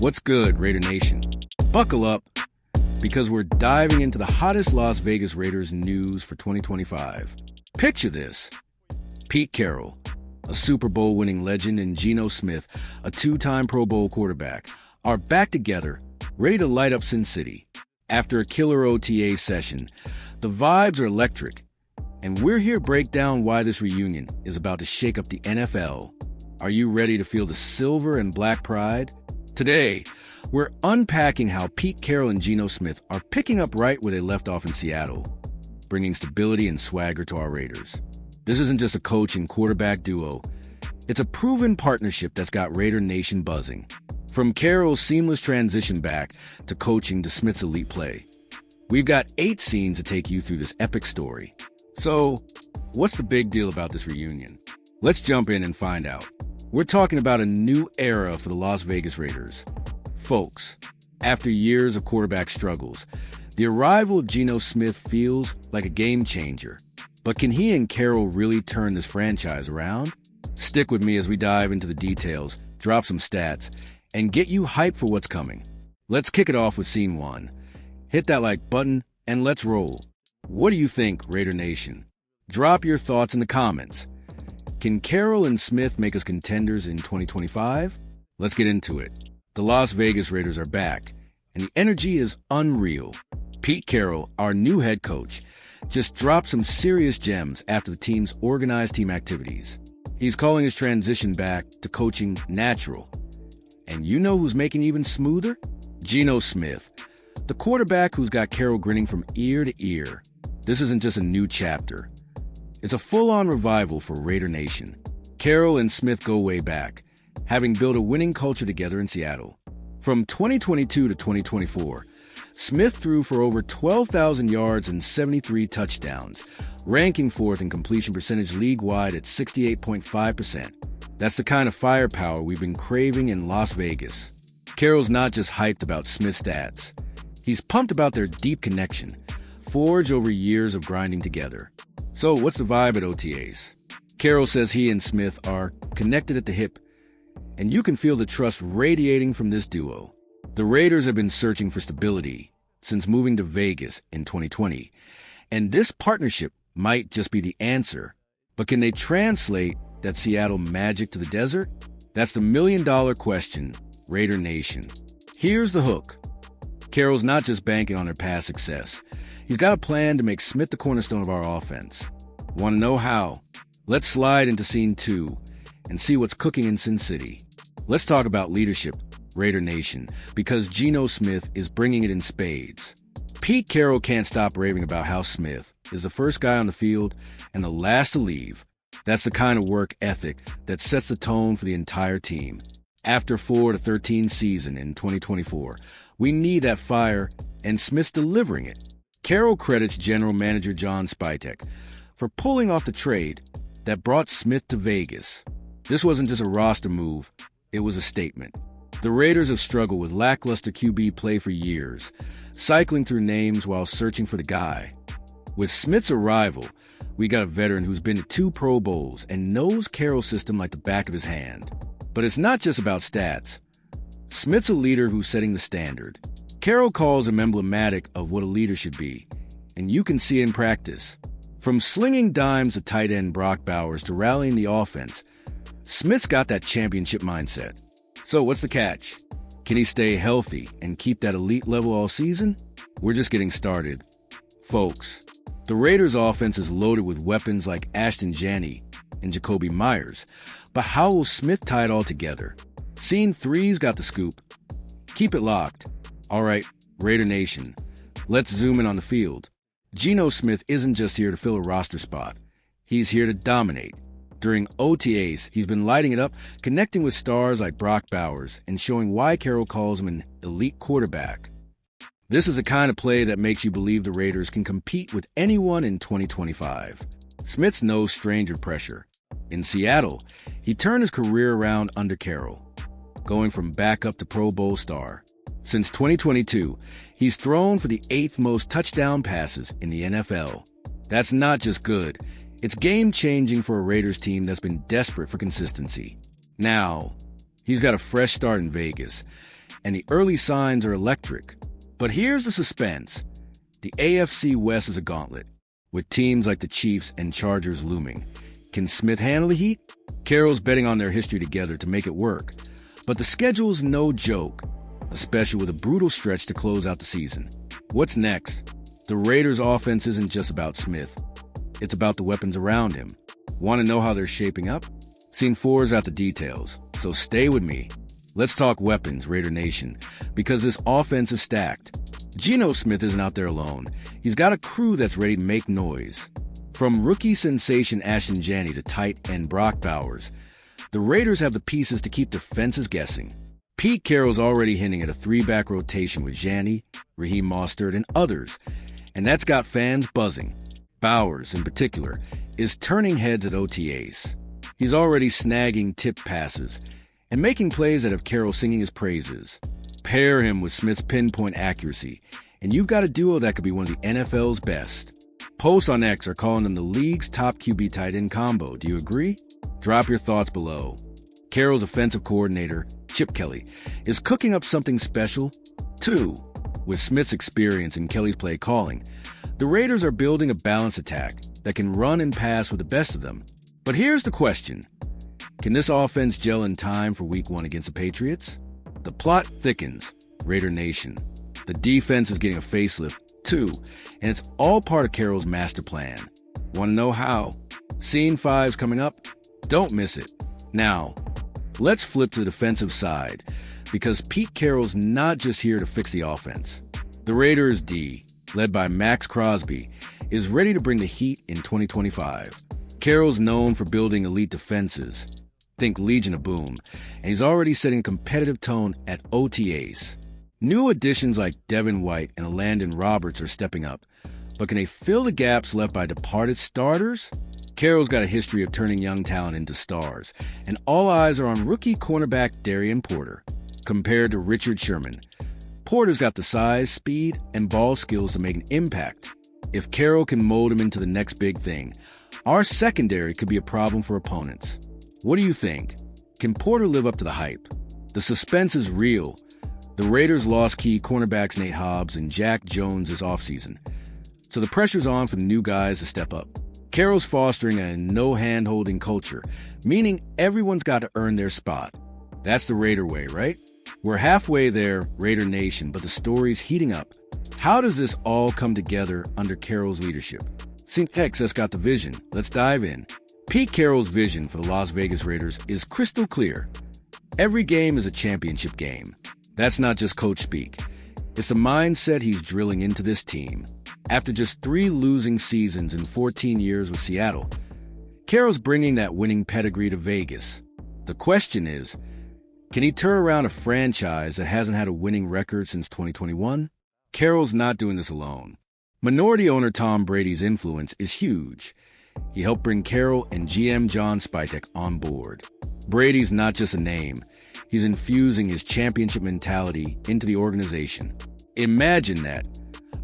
What's good, Raider Nation? Buckle up, because we're diving into the hottest Las Vegas Raiders news for 2025. Picture this. Pete Carroll, a Super Bowl winning legend, and Geno Smith, a two-time Pro Bowl quarterback, are back together, ready to light up Sin City. After a killer OTA session, the vibes are electric, and we're here to break down why this reunion is about to shake up the NFL. Are you ready to feel the silver and black pride? Today, we're unpacking how Pete Carroll and Geno Smith are picking up right where they left off in Seattle, bringing stability and swagger to our Raiders. This isn't just a coach and quarterback duo. It's a proven partnership that's got Raider Nation buzzing. From Carroll's seamless transition back to coaching to Smith's elite play. We've got 8 scenes to take you through this epic story. So, what's the big deal about this reunion? Let's jump in and find out. We're talking about a new era for the Las Vegas Raiders. Folks, after years of quarterback struggles, the arrival of Geno Smith feels like a game changer. But can he and Carroll really turn this franchise around? Stick with me as we dive into the details, drop some stats, and get you hyped for what's coming. Let's kick it off with Scene 1. Hit that like button, and let's roll. What do you think, Raider Nation? Drop your thoughts in the comments. Can Carroll and Smith make us contenders in 2025? Let's get into it. The Las Vegas Raiders are back, and the energy is unreal. Pete Carroll, our new head coach, just dropped some serious gems after the team's organized team activities. He's calling his transition back to coaching natural. And you know who's making it even smoother? Geno Smith, the quarterback who's got Carroll grinning from ear to ear. This isn't just a new chapter. It's a full-on revival for Raider Nation. Carroll and Smith go way back, having built a winning culture together in Seattle. From 2022 to 2024, Smith threw for over 12,000 yards and 73 touchdowns, ranking 4th in completion percentage league-wide at 68.5%. That's the kind of firepower we've been craving in Las Vegas. Carroll's not just hyped about Smith's stats. He's pumped about their deep connection, forged over years of grinding together. So what's the vibe at OTAs? Carroll says he and Smith are connected at the hip, and you can feel the trust radiating from this duo. The Raiders have been searching for stability since moving to Vegas in 2020, and this partnership might just be the answer. But can they translate that Seattle magic to the desert? That's the million-dollar question, Raider Nation. Here's the hook. Carroll's not just banking on their past success. He's got a plan to make Smith the cornerstone of our offense. Want to know how? Let's slide into Scene 2 and see what's cooking in Sin City. Let's talk about leadership, Raider Nation, because Geno Smith is bringing it in spades. Pete Carroll can't stop raving about how Smith is the first guy on the field and the last to leave. That's the kind of work ethic that sets the tone for the entire team. After 4-13 season in 2024, we need that fire, and Smith's delivering it. Carroll credits General Manager John Spytek for pulling off the trade that brought Smith to Vegas. This wasn't just a roster move, it was a statement. The Raiders have struggled with lackluster QB play for years, cycling through names while searching for the guy. With Smith's arrival, we got a veteran who's been to 2 Pro Bowls and knows Carroll's system like the back of his hand. But it's not just about stats. Smith's a leader who's setting the standard. Carroll calls him emblematic of what a leader should be, and you can see it in practice. From slinging dimes to tight end Brock Bowers to rallying the offense, Smith's got that championship mindset. So what's the catch? Can he stay healthy and keep that elite level all season? We're just getting started. Folks, the Raiders' offense is loaded with weapons like Ashton Janney and Jacoby Myers, but how will Smith tie it all together? Scene 3's got the scoop. Keep it locked. All right, Raider Nation, let's zoom in on the field. Geno Smith isn't just here to fill a roster spot. He's here to dominate. During OTAs, he's been lighting it up, connecting with stars like Brock Bowers and showing why Carroll calls him an elite quarterback. This is the kind of play that makes you believe the Raiders can compete with anyone in 2025. Smith's no stranger to pressure. In Seattle, he turned his career around under Carroll, going from backup to Pro Bowl star. Since 2022, he's thrown for the 8th most touchdown passes in the NFL. That's not just good. It's game-changing for a Raiders team that's been desperate for consistency. Now, he's got a fresh start in Vegas, and the early signs are electric. But here's the suspense. The AFC West is a gauntlet, with teams like the Chiefs and Chargers looming. Can Smith handle the heat? Carroll's betting on their history together to make it work. But the schedule's no joke, especially with a brutal stretch to close out the season. What's next? The Raiders' offense isn't just about Smith. It's about the weapons around him. Want to know how they're shaping up? Scene 4's out the details, so stay with me. Let's talk weapons, Raider Nation, because this offense is stacked. Geno Smith isn't out there alone. He's got a crew that's ready to make noise. From rookie sensation Ashton Janney to tight end Brock Bowers, the Raiders have the pieces to keep defenses guessing. Pete Carroll's already hinting at a 3-back rotation with Janney, Raheem Mostert, and others, and that's got fans buzzing. Bowers, in particular, is turning heads at OTAs. He's already snagging tip passes and making plays that have Carroll singing his praises. Pair him with Smith's pinpoint accuracy, and you've got a duo that could be one of the NFL's best. Posts on X are calling them the league's top QB tight end combo. Do you agree? Drop your thoughts below. Carroll's offensive coordinator, Chip Kelly, is cooking up something special, too. With Smith's experience and Kelly's play calling, the Raiders are building a balanced attack that can run and pass with the best of them. But here's the question. Can this offense gel in time for Week 1 against the Patriots? The plot thickens, Raider Nation. The defense is getting a facelift, too, and it's all part of Carroll's master plan. Want to know how? Scene 5's coming up? Don't miss it. Now, let's flip to the defensive side, because Pete Carroll's not just here to fix the offense. The Raiders D, led by Max Crosby, is ready to bring the heat in 2025. Carroll's known for building elite defenses. Think Legion of Boom, and he's already setting a competitive tone at OTAs. New additions like Devin White and Landon Roberts are stepping up, but can they fill the gaps left by departed starters? Carroll's got a history of turning young talent into stars, and all eyes are on rookie cornerback Darian Porter. Compared to Richard Sherman, Porter's got the size, speed, and ball skills to make an impact. If Carroll can mold him into the next big thing, our secondary could be a problem for opponents. What do you think? Can Porter live up to the hype? The suspense is real. The Raiders lost key cornerbacks Nate Hobbs and Jack Jones this offseason, so the pressure's on for the new guys to step up. Carroll's fostering a no-hand-holding culture, meaning everyone's got to earn their spot. That's the Raider way, right? We're halfway there, Raider Nation, but the story's heating up. How does this all come together under Carroll's leadership? Sync X has got the vision. Let's dive in. Pete Carroll's vision for the Las Vegas Raiders is crystal clear. Every game is a championship game. That's not just coach speak. It's the mindset he's drilling into this team. After just 3 losing seasons in 14 years with Seattle, Carroll's bringing that winning pedigree to Vegas. The question is, can he turn around a franchise that hasn't had a winning record since 2021? Carroll's not doing this alone. Minority owner Tom Brady's influence is huge. He helped bring Carroll and GM John Spytek on board. Brady's not just a name. He's infusing his championship mentality into the organization. Imagine that.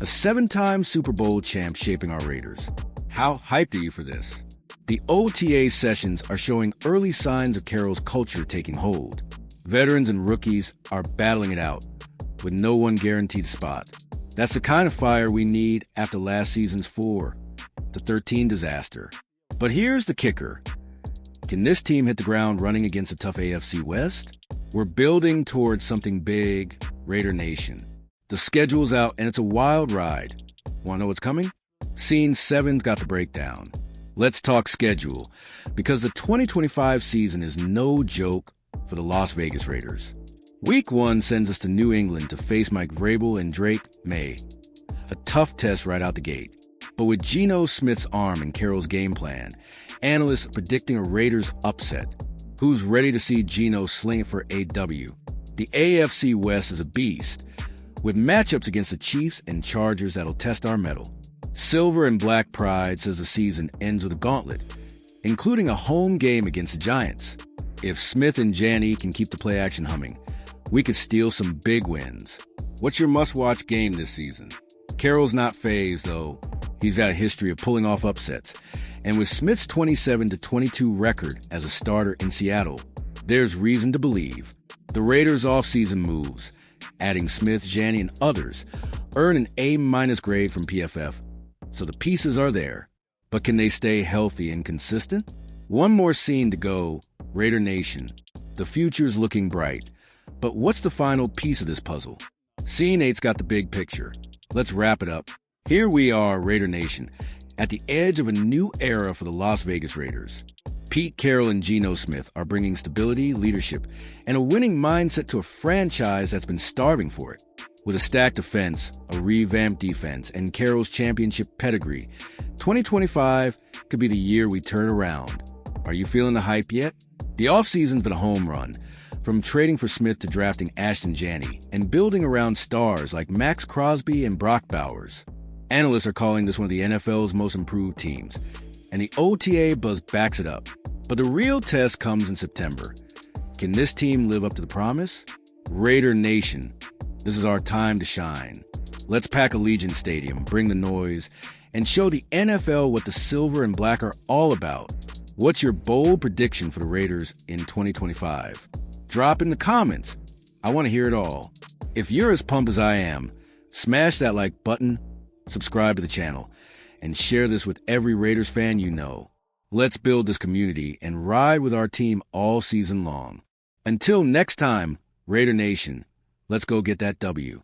A 7-time Super Bowl champ shaping our Raiders. How hyped are you for this? The OTA sessions are showing early signs of Carroll's culture taking hold. Veterans and rookies are battling it out, with no one guaranteed a spot. That's the kind of fire we need after last season's 4-13 disaster. But here's the kicker. Can this team hit the ground running against a tough AFC West? We're building towards something big, Raider Nation. The schedule's out, and it's a wild ride. Want to know what's coming? Scene 7's got the breakdown. Let's talk schedule, because the 2025 season is no joke for the Las Vegas Raiders. Week 1 sends us to New England to face Mike Vrabel and Drake May. A tough test right out the gate. But with Geno Smith's arm and Carroll's game plan, analysts are predicting a Raiders upset. Who's ready to see Geno sling it for a W? The AFC West is a beast, with matchups against the Chiefs and Chargers that'll test our mettle. Silver and Black Pride says the season ends with a gauntlet, including a home game against the Giants. If Smith and Janney can keep the play action humming, we could steal some big wins. What's your must-watch game this season? Carroll's not fazed, though. He's got a history of pulling off upsets. And with Smith's 27-22 record as a starter in Seattle, there's reason to believe. The Raiders' offseason moves, adding Smith, Janney, and others, earn an A- grade from PFF. So the pieces are there. But can they stay healthy and consistent? One more scene to go, Raider Nation. The future's looking bright. But what's the final piece of this puzzle? Scene 8's got the big picture. Let's wrap it up. Here we are, Raider Nation, at the edge of a new era for the Las Vegas Raiders. Pete Carroll and Geno Smith are bringing stability, leadership, and a winning mindset to a franchise that's been starving for it. With a stacked offense, a revamped defense, and Carroll's championship pedigree, 2025 could be the year we turn around. Are you feeling the hype yet? The offseason's been a home run, from trading for Smith to drafting Ashton Janney and building around stars like Max Crosby and Brock Bowers. Analysts are calling this one of the NFL's most improved teams, and the OTA buzz backs it up. But the real test comes in September. Can this team live up to the promise? Raider Nation, this is our time to shine. Let's pack Allegiant Stadium, bring the noise, and show the NFL what the silver and black are all about. What's your bold prediction for the Raiders in 2025? Drop in the comments. I want to hear it all. If you're as pumped as I am, smash that like button, subscribe to the channel, and share this with every Raiders fan you know. Let's build this community and ride with our team all season long. Until next time, Raider Nation, let's go get that W.